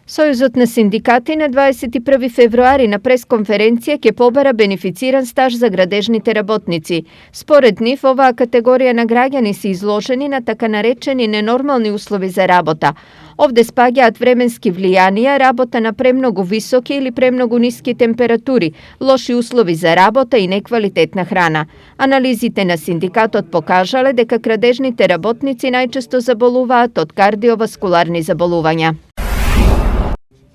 Сојузот на синдикати на 21 февруари на пресконференција ќе побара бенефициран стаж за градежните работници. Според нив, оваа категорија на граѓани се изложени на така наречени ненормални услови за работа. Овде спаѓаат временски влијанија, работа на премногу високи или премногу ниски температури, лоши услови за работа и неквалитетна храна. Анализите на синдикатот покажале дека градежните работници најчесто заболуваат од кардиоваскуларни заболувања.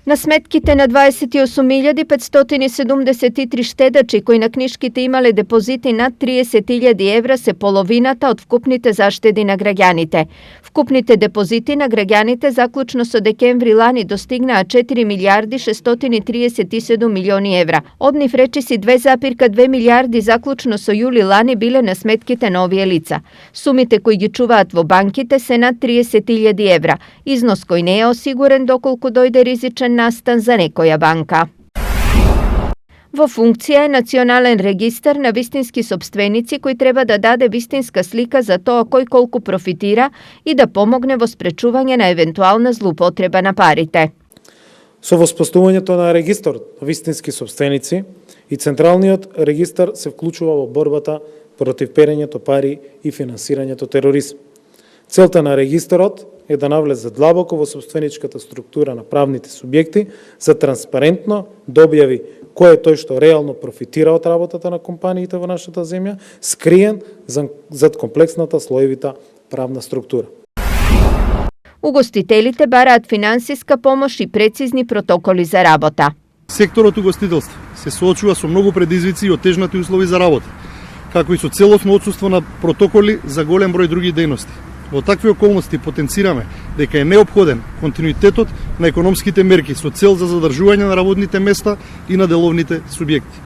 На сметките на 28.573 штедачи кои на книшките имале депозити над 30.000 евра се половината од вкупните заштеди на граѓаните. Вкупните депозити на граѓаните заклучно со декември лани достигнаа 4 милиарди 637 милиони евра. Од нив речиси 2,2 милиарди заклучно со јули лани биле на сметките на овие лица. Сумите кои ги чуваат во банките се над 30.000 евра, износ кој не е осигурен доколку дојде ризичен настан за некоја банка. Во функција е национален регистар на вистински сопственици кој треба да даде вистинска слика за тоа кој колку профитира и да помогне во спречување на евентуална злоупотреба на парите. Со воспоставувањето на регистар на вистински сопственици и централниот регистар се вклучува во борбата против перењето пари и финансирањето тероризм. Целта на регистарот е да навлезе длабоко во сопственичката структура на правните субјекти за транспарентно да објави кој е тој што реално профитира од работата на компаниите во нашата земја, скриен зад комплексната слоевита правна структура. Угостителите бараат финансиска помош и прецизни протоколи за работа. Секторот угостителство се соочува со многу предизвици и отежнати услови за работа, како и со целосно отсуство на протоколи за голем број други дејности. Во такви околности потенцираме дека е неопходен континуитетот на економските мерки со цел за задржување на работните места и на деловните субјекти.